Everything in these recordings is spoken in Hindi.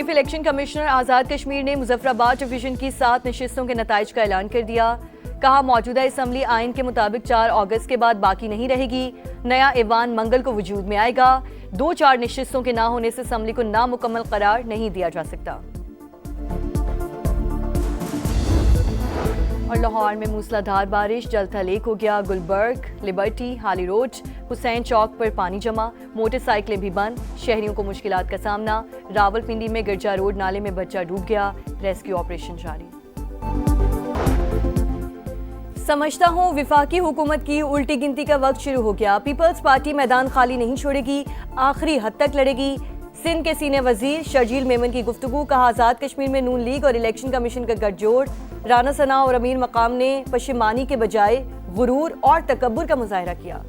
Chief election commissioner Azad Kashmir ने मुजफ्फराबाद डिवीजन की 7 नशिस्तों के नताइज का ऐलान कर दिया। कहा, मौजूदा असम्बली आइन के मुताबिक 4 अगस्त के बाद बाकी नहीं रहेगी। नया ईवान मंगल को वजूद में आएगा। 2-4 नशिस्तों के ना होने से असम्बली को नामुकम्मल करार नहीं दिया जा सकता। और लाहौर में मूसलाधार बारिश, जल थल एक हो गया। गुलबर्ग, लिबर्टी, हाली रोड, हुसैन चौक पर पानी जमा, मोटरसाइकिलें भी बंद, शहरियों को मुश्किलात का सामना। रावलपिंडी में गिरजा रोड नाले में बच्चा डूब गया, रेस्क्यू ऑपरेशन जारी। समझता हूँ विफाकी हुकूमत की उल्टी गिनती का वक्त शुरू हो गया। पीपल्स पार्टी मैदान खाली नहीं छोड़ेगी, आखिरी हद तक लड़ेगी। सिंध के सीनियर वजीर शर्जील मेमन की गुफ्तगू। कहा, आज़ाद कश्मीर में नून लीग और इलेक्शन कमीशन का गठजोड़। राना सना और अमीर मकाम ने पशिमानी के बजाय गुरूर और तकब्बुर का मुजाहरा किया।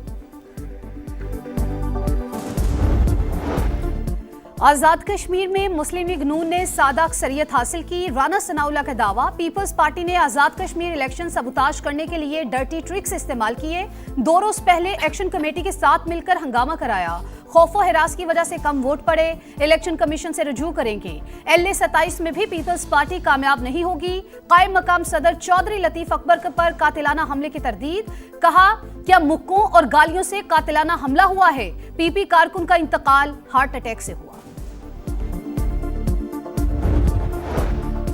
आजाद कश्मीर में मुस्लिम लीग नून ने सादा अक्सरियत हासिल की। राना सनाउल्लाह का दावा, पीपल्स पार्टी ने आजाद कश्मीर इलेक्शन सबूताज करने के लिए डर्टी ट्रिक्स इस्तेमाल किए। 2 रोज पहले एक्शन कमेटी के साथ मिलकर हंगामा कराया। खौफो हिरास की वजह से कम वोट पड़े, इलेक्शन कमीशन से रुजू करेंगे। LA 27 में भी पीपल्स पार्टी कामयाब नहीं होगी। कायम मकाम सदर चौधरी लतीफ अकबर पर कातिलाना हमले की तरदीद। कहा, क्या मुक्कों और गालियों से कातिलाना हमला हुआ है? PP कारकुन का इंतकाल हार्ट अटैक से हुआ।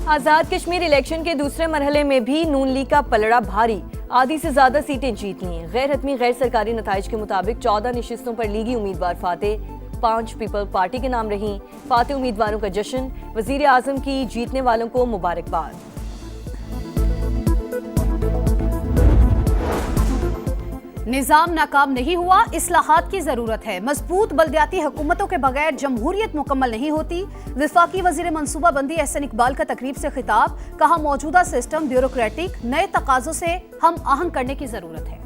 आज़ाद कश्मीर इलेक्शन के दूसरे मरहले में भी नून लीग का पलड़ा भारी। आधी से ज्यादा सीटें जीत ली। गैर हतमी गैर सरकारी नताइज के मुताबिक 14 नशिस्तों पर लीगी उम्मीदवार फातेह, 5 पीपल पार्टी के नाम रही। फातेह उम्मीदवारों का जश्न, वजीर आजम की जीतने वालों को मुबारकबाद। निजाम नाकाम नहीं हुआ, इस्लाहात की जरूरत है। मजबूत बल्दियाती हुकूमतों के बगैर जमहूरियत मुकम्मल नहीं होती। वफाकी वजीर मनसूबा बंदी एहसन इकबाल का तकरीब से खिताब। कहा, मौजूदा सिस्टम ब्यूरोक्रेटिक, नए तकाजों से हम आहंग करने की जरूरत है।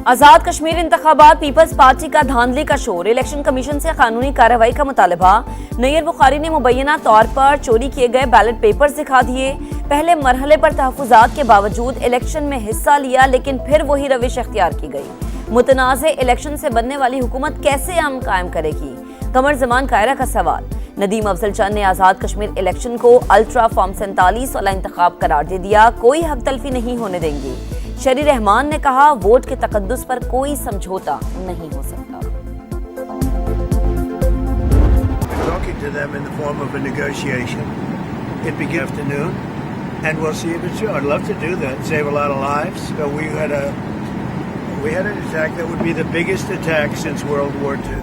आजाद कश्मीर इंतखाबात, पीपल्स पार्टी का धांधली का शोर, इलेक्शन कमीशन से कानूनी कार्रवाई का मुतालबा। नैयर बुखारी ने मुबैना तौर पर चोरी किए गए बैलेट पेपर्स दिखा दिए। पहले मरहले पर तहफुजात के बावजूद इलेक्शन में हिस्सा लिया, लेकिन फिर वही रविश अख्तियार की गई। मुतनाज़े इलेक्शन से बनने वाली हुकूमत कैसे अमन कायम करेगी? कमर जमान कायरा का सवाल। नदीम अफजल चंद ने आजाद कश्मीर इलेक्शन को अल्ट्रा फॉर्म 47 वाला इंतखाब करार दे दिया। कोई हक तलफी नहीं होने देंगे। शरी रहमान ने कहा, वोट के तकद्दुस पर कोई समझौता नहीं हो सकता। To them in the form of a negotiation. It began afternoon, and we'll see if it's true. I'd love to do that, save a lot of lives. So we had an attack that would be the biggest attack since World War II.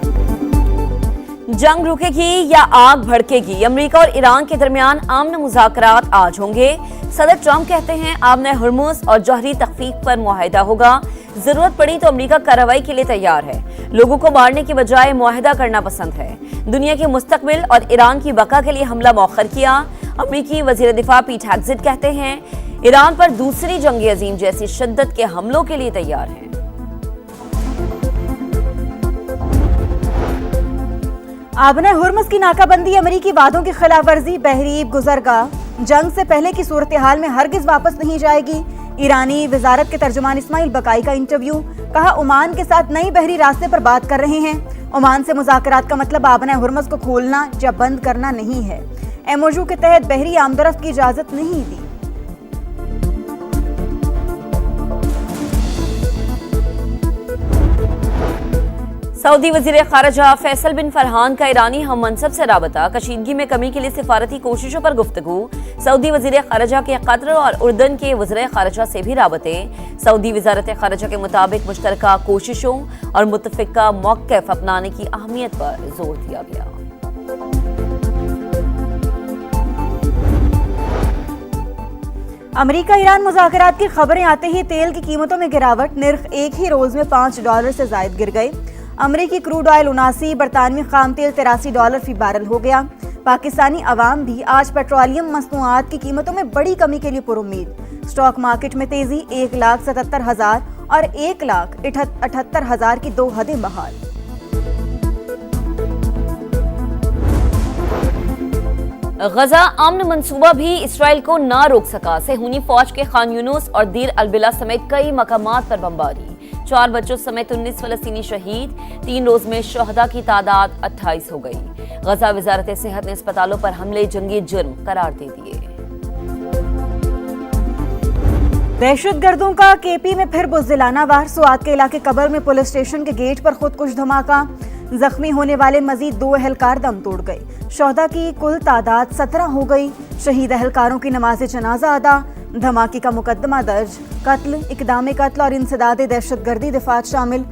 जंग रुकेगी या आग भड़केगी? अमेरिका और ईरान के दरमियान आमन मुज़ाकरात आज होंगे। सदर ट्रंप कहते हैं आमने हुर्मुज़ और जौहरी तख्फीफ पर मुआहिदा होगा। जरूरत पड़ी तो अमेरिका कार्रवाई के लिए तैयार है। लोगों को मारने की बजाय मुआहिदा करना पसंद है। दुनिया के मुस्तकबिल और ईरान की बका के लिए हमला मौखर किया। अमेरिकी वजीर दिफा पीट हेग्सेट कहते हैं ईरान पर दूसरी जंग अजीम जैसी शिद्दत के हमलों के लिए तैयार है। आबने हुर्मुज़ की नाकाबंदी अमेरिकी वादों की खिलाफ वर्जी। बहरीब गुजरगाह जंग से पहले की सूरत हाल में हरगिज वापस नहीं जाएगी। ईरानी वजारत के तर्जुमान इस्माइल बकाई का इंटरव्यू। कहा, ओमान के साथ नई बहरी रास्ते पर बात कर रहे हैं। ओमान से मुज़ाकरात का मतलब आबने हुर्मुज़ को खोलना या बंद करना नहीं है। MOU के तहत बहरी आमदरफ्त की इजाजत नहीं दी। सऊदी वजीर खारजा फैसल बिन फरहान का ईरानी हम मनसब से राबता। कशीदगी में कमी के लिए सिफारती कोशिशों पर गुफ्तगू। सऊदी वजीर खारजा के कतर और उर्दन के वज़ीर खारजा से भी राबते। सऊदी वजारत खारजा के मुताबिक मुश्तरका कोशिशों और मुतफ़िका मौक़िफ़ अपनाने की अहमियत पर जोर दिया गया। अमेरिका ईरान मुज़ाकरात की खबरें आते ही तेल की कीमतों में गिरावट। निर्ख एक ही रोज में $5 से जायद गिर गए। अमेरिकी क्रूड ऑयल 79, बरतानवी खाम तेल $83 फी बैरल हो गया। पाकिस्तानी अवाम भी आज पेट्रोलियम मसनूआत की कीमतों में बड़ी कमी के लिए पुरुम्मीद। स्टॉक मार्केट में तेजी, 1,77,000 और 1,78,000 की 2 हदें बहाल। गजा अमन मंसूबा भी इसराइल को ना रोक सका। सेहूनी फौज के खान यूनुस और दीर अलबिला समेत कई मकामात पर बमबारी। 4 बच्चों समेत 19 फलस्तीनी शहीद। 3 रोज में शहदा की तादाद 28 हो गई। गजा वजारत सेहत ने अस्पतालों पर हमले जंगी जुर्म करार दे दिए। दहशतगर्दों का केपी में फिर बुज़दिलाना वार। सुआत के इलाके कबर में पुलिस स्टेशन के गेट पर खुदकुश धमाका। जख्मी होने वाले मजीद 2 एहलकार दम तोड़ गए। शहदा की कुल तादाद 17 हो गई। शहीद एहलकारों की नमाज जनाजा अदा। धमाके का मुकदमा दर्ज। कत्ल, इकदाम कत्ल और इंसदाद दहशतगर्दी दिफात शामिल।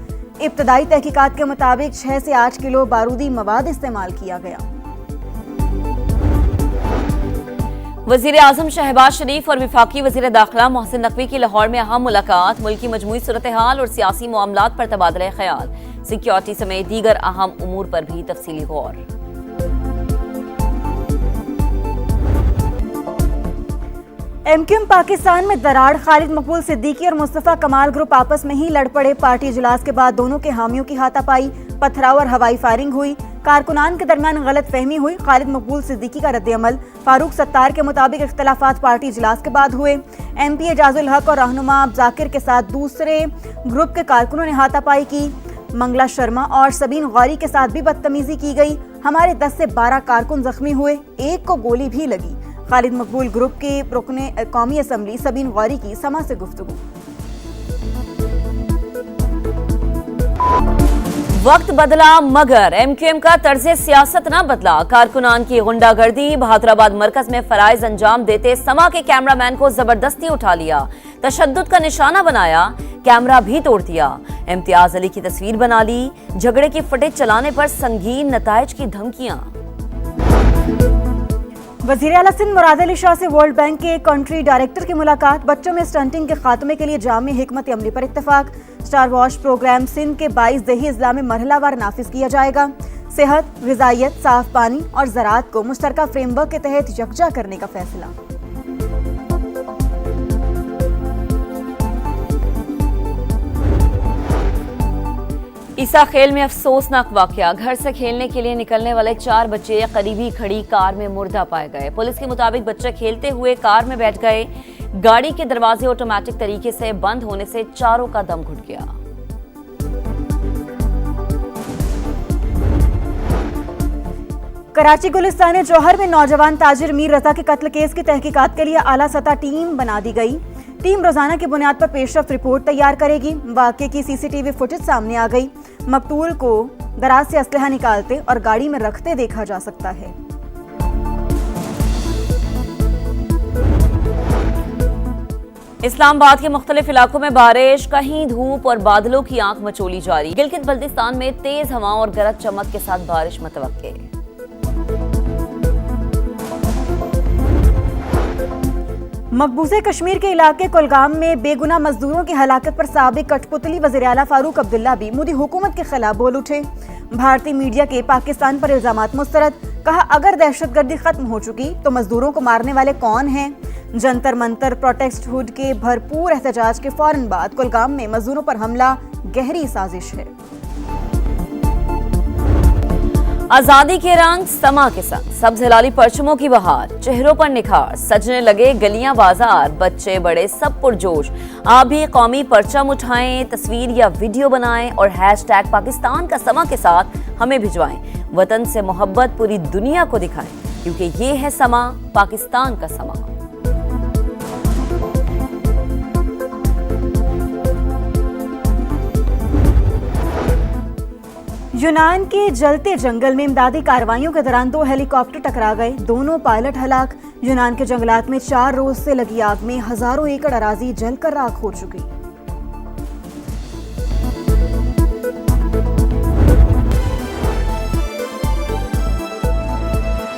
इब्तदाई तहकीकात के मुताबिक 6 से 8 किलो बारूदी मवाद इस्तेमाल किया गया। वजीर आजम शहबाज शरीफ और विफाकी वजीर दाखिला मोहसिन नकवी की लाहौर में अहम मुलाकात। मुल्क की मजमूई सूरत हाल और सियासी मामलात पर तबादला ख्याल। सिक्योरिटी समेत दीगर अहम उमूर पर भी तफसीली गौर। एमक्यूएम पाकिस्तान में दरार। खालिद मकबूल सिद्दीकी और मुस्तफा कमाल ग्रुप आपस में ही लड़ पड़े। पार्टी इजलास के बाद दोनों के हामियों की हाथापाई, पथराव और हवाई फायरिंग हुई। कारकुनान के दरमियान गलत फहमी हुई। खालिद मकबूल सिद्दीकी का रद्द-ए-अमल। फारूक सत्तार के मुताबिक इख्तलाफात पार्टी इजलास के बाद हुए। MP एजाजुल हक और रहनुमा जाकिर के साथ दूसरे ग्रुप के कारकुनों ने हाथापाई की। मंगला शर्मा और सबीन गौरी के साथ भी बदतमीजी की गई। हमारे 10 से 12 कारकुन जख्मी हुए, एक को गोली भी लगी। खालिद मकबूल ग्रुप के रुकने कौमी असम्बली सबीन गौरी की समा से गुफ्तगू। वक्त बदला मगर एमक्यूएम का तर्ज सियासत न बदला। कारकुनान की गुंडागर्दी। बहादुराबाद मरकज में फराइज अंजाम देते समा के कैमरामैन को जबरदस्ती उठा लिया। तशद्दुद का निशाना बनाया, कैमरा भी तोड़ दिया। इम्तियाज अली की तस्वीर बना ली। झगड़े की फुटेज चलाने पर संगीन नताइज की धमकियां। वज़ीर आला सिंध मुराद अली शाह से वर्ल्ड बैंक के कंट्री डायरेक्टर की मुलाकात। बच्चों में स्टंटिंग के खात्मे के लिए जामी हिकमत अमली पर इत्तफाक। स्टार वॉश प्रोग्राम सिंध के 22 दही अजला में मरहलावार नाफिज किया जाएगा। सेहत, ग़िज़ाइयत, साफ पानी और ज़राअत को मुश्तरका फ्रेमवर्क के तहत यकजा करने का फैसला। ईसा खेल में अफसोसनाक वाकया। घर से खेलने के लिए निकलने वाले 4 बच्चे करीबी खड़ी कार में मुर्दा पाए गए। पुलिस के मुताबिक बच्चे खेलते हुए कार में बैठ गए। गाड़ी के दरवाजे ऑटोमेटिक तरीके से बंद होने से चारों का दम घुट गया। कराची गुलिस्तान जौहर में नौजवान ताजिर मीर रजा के कत्ल केस की तहकीकात के लिए आला सतह टीम बना दी गई। टीम रोजाना की बुनियाद पर पेशरफ्त रिपोर्ट तैयार करेगी। वाकये की CCTV फुटेज सामने आ गई। मकतूल को दराज से असलहा निकालते और गाड़ी में रखते देखा जा सकता है। इस्लामाबाद के मुख्तलिफ इलाकों में बारिश, कहीं धूप और बादलों की आंख मचोली जारी। गिलगित बल्तिस्तान में तेज हवाओं और गरज चमक के साथ बारिश मुतवक्के। मकबूजे कश्मीर के इलाके कुलगाम में बेगुनाह मजदूरों की हलाकत पर साबिक कठपुतली वज़ीर आला फारूक अब्दुल्ला भी मोदी हुकूमत के खिलाफ बोल उठे। भारतीय मीडिया के पाकिस्तान पर इल्जामात मुस्तरद। कहा, अगर दहशतगर्दी खत्म हो चुकी तो मजदूरों को मारने वाले कौन हैं? जंतर मंतर प्रोटेस्ट हुड के भरपूर एहतजाज के फौरन बाद कुलगाम में मजदूरों पर हमला गहरी साजिश है। आजादी के रंग समा के संग सब्ज हिलाली परचमों की बहार। चेहरों पर निखार, सजने लगे गलियां बाजार। बच्चे बड़े सब पुरजोश। आप भी कौमी परचम उठाएं, तस्वीर या वीडियो बनाएं और हैशटैग पाकिस्तान का समा के साथ हमें भिजवाएं। वतन से मोहब्बत पूरी दुनिया को दिखाएं, क्योंकि ये है समा, पाकिस्तान का समा। यूनान के जलते जंगल में इमदादी कार्रवाइयों के दौरान 2 हेलीकॉप्टर टकरा गए। दोनों पायलट हलाक। यूनान के जंगलात में 4 रोज से लगी आग में हजारों एकड़ अराजी जलकर राख हो चुकी।